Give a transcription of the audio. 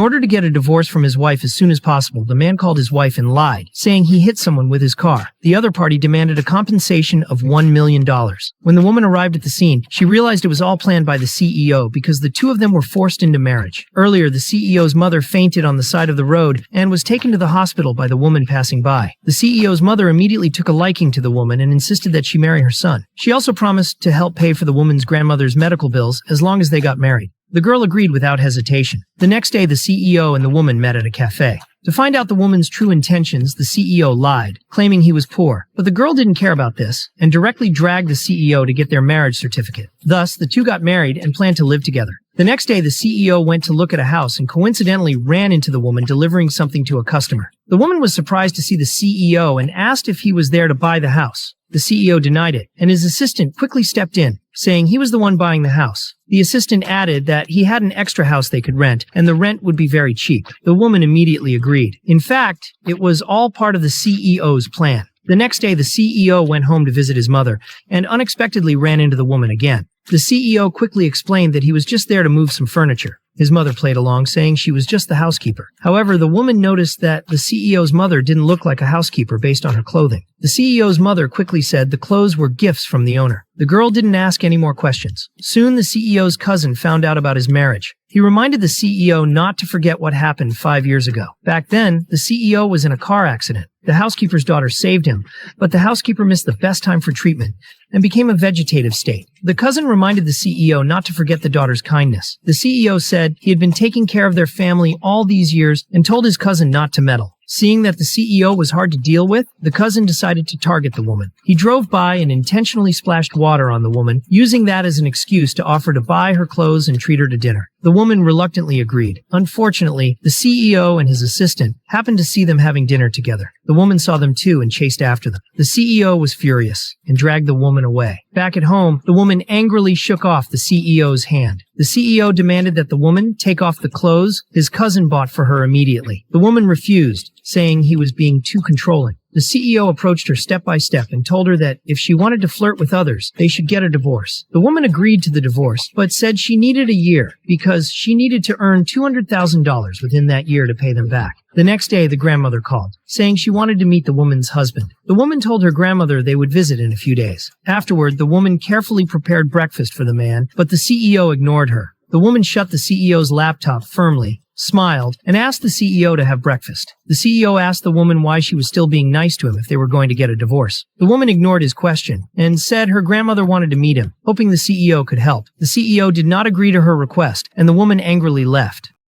In order to get a divorce from his wife as soon as possible, the man called his wife and lied, saying he hit someone with his car. The other party demanded a compensation of $1 million. When the woman arrived at the scene, she realized it was all planned by the CEO because the two of them were forced into marriage. Earlier, the CEO's mother fainted on the side of the road and was taken to the hospital by the woman passing by. The CEO's mother immediately took a liking to the woman and insisted that she marry her son. She also promised to help pay for the woman's grandmother's medical bills as long as they got married. The girl agreed without hesitation. The next day, the CEO and the woman met at a cafe. To find out the woman's true intentions, the CEO lied, claiming he was poor. But the girl didn't care about this and directly dragged the CEO to get their marriage certificate. Thus, the two got married and planned to live together. The next day, the CEO went to look at a house and coincidentally ran into the woman delivering something to a customer. The woman was surprised to see the CEO and asked if he was there to buy the house. The CEO denied it, and his assistant quickly stepped in, saying he was the one buying the house. The assistant added that he had an extra house they could rent, and the rent would be very cheap. The woman immediately agreed. In fact, it was all part of the CEO's plan. The next day, the CEO went home to visit his mother, and unexpectedly ran into the woman again. The CEO quickly explained that he was just there to move some furniture. His mother played along, saying she was just the housekeeper. However, the woman noticed that the CEO's mother didn't look like a housekeeper based on her clothing. The CEO's mother quickly said the clothes were gifts from the owner. The girl didn't ask any more questions. Soon, the CEO's cousin found out about his marriage. He reminded the CEO not to forget what happened 5 years ago. Back then, the CEO was in a car accident. The housekeeper's daughter saved him, but the housekeeper missed the best time for treatment and became a vegetative state. The cousin reminded the CEO not to forget the daughter's kindness. The CEO said he had been taking care of their family all these years and told his cousin not to meddle. Seeing that the CEO was hard to deal with, the cousin decided to target the woman. He drove by and intentionally splashed water on the woman, using that as an excuse to offer to buy her clothes and treat her to dinner. The woman reluctantly agreed. Unfortunately, the CEO and his assistant happened to see them having dinner together. The woman saw them too and chased after them. The CEO was furious and dragged the woman away. Back at home, the woman angrily shook off the CEO's hand. The CEO demanded that the woman take off the clothes his cousin bought for her immediately. The woman refused, saying he was being too controlling. The CEO approached her step by step and told her that if she wanted to flirt with others, they should get a divorce. The woman agreed to the divorce, but said she needed a year because she needed to earn $200,000 within that year to pay them back. The next day, the grandmother called, saying she wanted to meet the woman's husband. The woman told her grandmother they would visit in a few days. Afterward, the woman carefully prepared breakfast for the man, but the CEO ignored her. The woman shut the CEO's laptop firmly, smiled, and asked the CEO to have breakfast. The CEO asked the woman why she was still being nice to him if they were going to get a divorce. The woman ignored his question and said her grandmother wanted to meet him, hoping the CEO could help. The CEO did not agree to her request, and the woman angrily left.